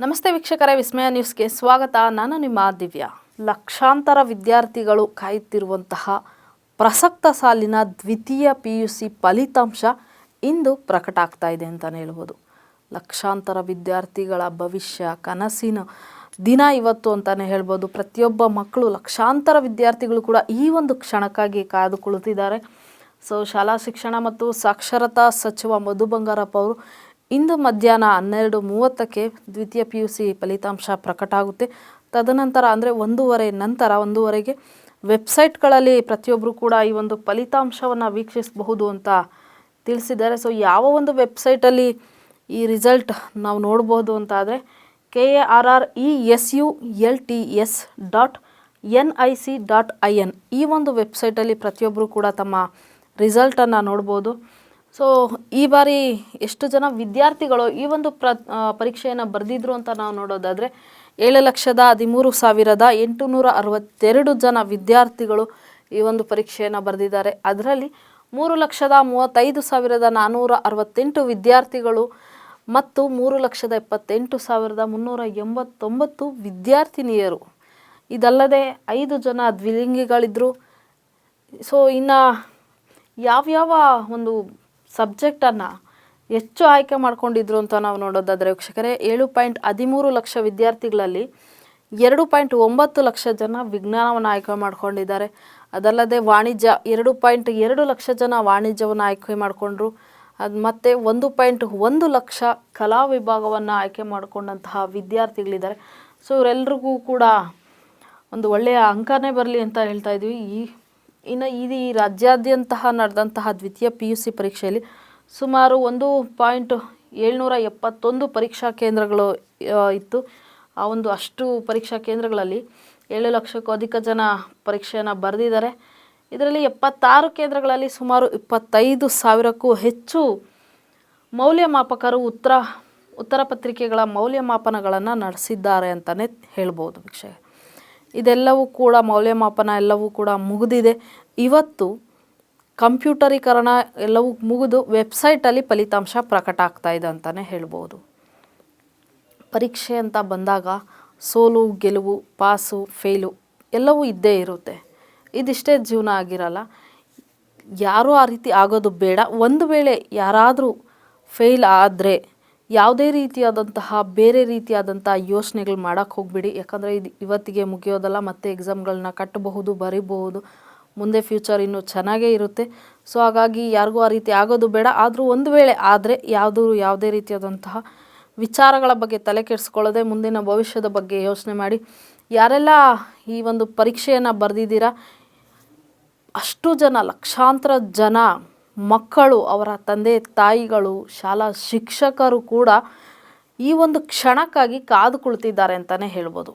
ನಮಸ್ತೆ ವೀಕ್ಷಕರೇ, ವಿಸ್ಮಯ ನ್ಯೂಸ್ಗೆ ಸ್ವಾಗತ. ನಾನು ನಿಮ್ಮ ದಿವ್ಯಾ. ಲಕ್ಷಾಂತರ ವಿದ್ಯಾರ್ಥಿಗಳು ಕಾಯುತ್ತಿರುವಂತಹ ಪ್ರಸಕ್ತ ಸಾಲಿನ ದ್ವಿತೀಯ PUC ಫಲಿತಾಂಶ ಇಂದು ಪ್ರಕಟ ಆಗ್ತಾ ಇದೆ ಅಂತಲೇ ಹೇಳ್ಬೋದು. ಲಕ್ಷಾಂತರ ವಿದ್ಯಾರ್ಥಿಗಳ ಭವಿಷ್ಯ ಕನಸಿನ ದಿನ ಇವತ್ತು ಅಂತಲೇ ಹೇಳ್ಬೋದು. ಪ್ರತಿಯೊಬ್ಬ ಮಕ್ಕಳು, ಲಕ್ಷಾಂತರ ವಿದ್ಯಾರ್ಥಿಗಳು ಕೂಡ ಈ ಒಂದು ಕ್ಷಣಕ್ಕಾಗಿ ಕಾದು ಕುಳಿತಿದ್ದಾರೆ. ಶಾಲಾ ಶಿಕ್ಷಣ ಮತ್ತು ಸಾಕ್ಷರತಾ ಸಚಿವ ಮಧು ಬಂಗಾರಪ್ಪ ಅವರು ಇಂದು ಮಧ್ಯಾಹ್ನ 12:30ಕ್ಕೆ ದ್ವಿತೀಯ PUC ಫಲಿತಾಂಶ ಪ್ರಕಟ ಆಗುತ್ತೆ. ತದನಂತರ ಅಂದರೆ 1:30ಗೆ ವೆಬ್ಸೈಟ್ಗಳಲ್ಲಿ ಪ್ರತಿಯೊಬ್ಬರು ಕೂಡ ಈ ಒಂದು ಫಲಿತಾಂಶವನ್ನು ವೀಕ್ಷಿಸಬಹುದು ಅಂತ ತಿಳಿಸಿದ್ದಾರೆ. ಯಾವ ಒಂದು ವೆಬ್ಸೈಟಲ್ಲಿ ಈ ರಿಸಲ್ಟ್ ನಾವು ನೋಡ್ಬೋದು ಅಂತ ಆದರೆ KRRESULTS.NIC.IN ಈ ಒಂದು ವೆಬ್ಸೈಟಲ್ಲಿ ಪ್ರತಿಯೊಬ್ಬರು ಕೂಡ ತಮ್ಮ ರಿಸಲ್ಟನ್ನು ನೋಡ್ಬೋದು. ಈ ಬಾರಿ ಎಷ್ಟು ಜನ ವಿದ್ಯಾರ್ಥಿಗಳು ಈ ಒಂದು ಪರೀಕ್ಷೆಯನ್ನು ಬರೆದಿದ್ರು ಅಂತ ನಾವು ನೋಡೋದಾದರೆ 7,13,862 ಜನ ವಿದ್ಯಾರ್ಥಿಗಳು ಈ ಒಂದು ಪರೀಕ್ಷೆಯನ್ನು ಬರೆದಿದ್ದಾರೆ. ಅದರಲ್ಲಿ 3,35,468 ವಿದ್ಯಾರ್ಥಿಗಳು ಮತ್ತು 3,78,389 ವಿದ್ಯಾರ್ಥಿನಿಯರು. ಇದಲ್ಲದೆ 5 ಜನ ದ್ವಿಲಿಂಗಿಗಳಿದ್ದರು. ಇನ್ನು ಯಾವ್ಯಾವ ಒಂದು ಸಬ್ಜೆಕ್ಟನ್ನು ಹೆಚ್ಚು ಆಯ್ಕೆ ಮಾಡ್ಕೊಂಡಿದ್ರು ಅಂತ ನಾವು ನೋಡೋದಾದರೆ ವೀಕ್ಷಕರೇ, 7.13 ಲಕ್ಷ ವಿದ್ಯಾರ್ಥಿಗಳಲ್ಲಿ 2.9 ಲಕ್ಷ ಜನ ವಿಜ್ಞಾನವನ್ನು ಆಯ್ಕೆ ಮಾಡ್ಕೊಂಡಿದ್ದಾರೆ. ಅದಲ್ಲದೆ ವಾಣಿಜ್ಯ 2.2 ಲಕ್ಷ ಜನ ವಾಣಿಜ್ಯವನ್ನು ಆಯ್ಕೆ ಮಾಡಿಕೊಂಡ್ರು. ಮತ್ತು 1.1 ಲಕ್ಷ ಕಲಾ ವಿಭಾಗವನ್ನು ಆಯ್ಕೆ ಮಾಡಿಕೊಂಡಂತಹ ವಿದ್ಯಾರ್ಥಿಗಳಿದ್ದಾರೆ. ಇವರೆಲ್ಲರಿಗೂ ಕೂಡ ಒಂದು ಒಳ್ಳೆಯ ಅಂಕನೇ ಬರಲಿ ಅಂತ ಹೇಳ್ತಾ ಇದ್ವಿ. ಇನ್ನು ಈ ರಾಜ್ಯಾದ್ಯಂತ ನಡೆದಂತಹ ದ್ವಿತೀಯ PUC ಪರೀಕ್ಷೆಯಲ್ಲಿ ಸುಮಾರು 1.771 ಪರೀಕ್ಷಾ ಕೇಂದ್ರಗಳು ಇತ್ತು. ಅಷ್ಟು ಪರೀಕ್ಷಾ ಕೇಂದ್ರಗಳಲ್ಲಿ 7 ಲಕ್ಷಕ್ಕೂ ಅಧಿಕ ಜನ ಪರೀಕ್ಷೆಯನ್ನು ಬರೆದಿದ್ದಾರೆ. ಇದರಲ್ಲಿ 76 ಕೇಂದ್ರಗಳಲ್ಲಿ ಸುಮಾರು 25,000ಕ್ಕೂ ಹೆಚ್ಚು ಮೌಲ್ಯಮಾಪಕರು ಉತ್ತರ ಪತ್ರಿಕೆಗಳ ಮೌಲ್ಯಮಾಪನಗಳನ್ನು ನಡೆಸಿದ್ದಾರೆ ಅಂತಲೇ ಹೇಳ್ಬೋದು ವೀಕ್ಷಕ. ಇದೆಲ್ಲವೂ ಕೂಡ ಮೌಲ್ಯಮಾಪನ ಎಲ್ಲವೂ ಕೂಡ ಮುಗಿದಿದೆ. ಇವತ್ತು ಕಂಪ್ಯೂಟರೀಕರಣ ಎಲ್ಲವೂ ಮುಗಿದು ವೆಬ್ಸೈಟಲ್ಲಿ ಫಲಿತಾಂಶ ಪ್ರಕಟ ಆಗ್ತಾ ಇದೆ ಅಂತಲೇ ಹೇಳ್ಬೋದು. ಪರೀಕ್ಷೆ ಅಂತ ಬಂದಾಗ ಸೋಲು ಗೆಲುವು, ಪಾಸು ಫೇಲು ಎಲ್ಲವೂ ಇದ್ದೇ ಇರುತ್ತೆ. ಇದಿಷ್ಟೇ ಜೀವನ ಆಗಿರಲ್ಲ. ಯಾರೂ ಆ ರೀತಿ ಆಗೋದು ಬೇಡ. ಒಂದು ವೇಳೆ ಯಾರಾದರೂ ಫೇಲ್ ಆದರೆ ಯಾವುದೇ ರೀತಿಯಾದಂತಹ ಬೇರೆ ರೀತಿಯಾದಂಥ ಯೋಚನೆಗಳು ಮಾಡೋಕ್ಕೆ ಹೋಗ್ಬಿಡಿ. ಯಾಕಂದರೆ ಇವತ್ತಿಗೆ ಮುಗಿಯೋದಲ್ಲ, ಮತ್ತೆ ಎಕ್ಸಾಮ್ಗಳನ್ನ ಕಟ್ಟಬಹುದು, ಬರೀಬಹುದು, ಮುಂದೆ ಫ್ಯೂಚರ್ ಇನ್ನೂ ಚೆನ್ನಾಗೇ ಇರುತ್ತೆ. ಹಾಗಾಗಿ ಯಾರಿಗೂ ಆ ರೀತಿ ಆಗೋದು ಬೇಡ. ಆದರೂ ಒಂದು ವೇಳೆ ಆದರೆ ಯಾವುದೇ ರೀತಿಯಾದಂತಹ ವಿಚಾರಗಳ ಬಗ್ಗೆ ತಲೆ ಕೆಡಿಸ್ಕೊಳ್ಳದೆ ಮುಂದಿನ ಭವಿಷ್ಯದ ಬಗ್ಗೆ ಯೋಚನೆ ಮಾಡಿ. ಯಾರೆಲ್ಲ ಈ ಒಂದು ಪರೀಕ್ಷೆಯನ್ನು ಬರೆದಿದ್ದೀರಾ, ಅಷ್ಟು ಜನ, ಲಕ್ಷಾಂತರ ಜನ ಮಕ್ಕಳು, ಅವರ ತಂದೆ ತಾಯಿಗಳು, ಶಾಲಾ ಶಿಕ್ಷಕರು ಕೂಡ ಈ ಒಂದು ಕ್ಷಣಕ್ಕಾಗಿ ಕಾದು ಕುಳಿತಿದ್ದಾರೆ ಅಂತಲೇ ಹೇಳ್ಬೋದು.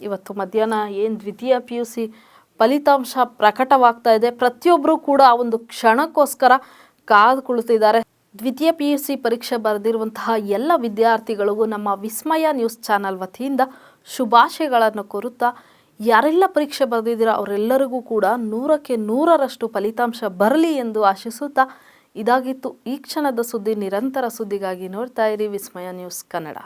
ಇವತ್ತು ಮಧ್ಯಾಹ್ನ ಏನು ದ್ವಿತೀಯ PUC ಫಲಿತಾಂಶ ಪ್ರಕಟವಾಗ್ತಾ ಇದೆ, ಪ್ರತಿಯೊಬ್ಬರೂ ಕೂಡ ಆ ಒಂದು ಕ್ಷಣಕ್ಕೋಸ್ಕರ ಕಾದು ಕುಳಿತಿದ್ದಾರೆ. ದ್ವಿತೀಯ PUC ಪರೀಕ್ಷೆ ಬರೆದಿರುವಂತಹ ಎಲ್ಲ ವಿದ್ಯಾರ್ಥಿಗಳಿಗೂ ನಮ್ಮ ವಿಸ್ಮಯ ನ್ಯೂಸ್ ಚಾನಲ್ ವತಿಯಿಂದ ಶುಭಾಶಯಗಳನ್ನು ಕೋರುತ್ತಾ, ಯಾರೆಲ್ಲ ಪರೀಕ್ಷೆ ಬರೆದಿದ್ದೀರಾ ಅವರೆಲ್ಲರಿಗೂ ಕೂಡ 100ಕ್ಕೆ 100ರಷ್ಟು ಫಲಿತಾಂಶ ಬರಲಿ ಎಂದು ಆಶಿಸುತ್ತಾ, ಇದಾಗಿತ್ತು ಈ ಕ್ಷಣದ ಸುದ್ದಿ. ನಿರಂತರ ಸುದ್ದಿಗಾಗಿ ನೋಡ್ತಾ ಇರಿ ವಿಸ್ಮಯ ನ್ಯೂಸ್ ಕನ್ನಡ.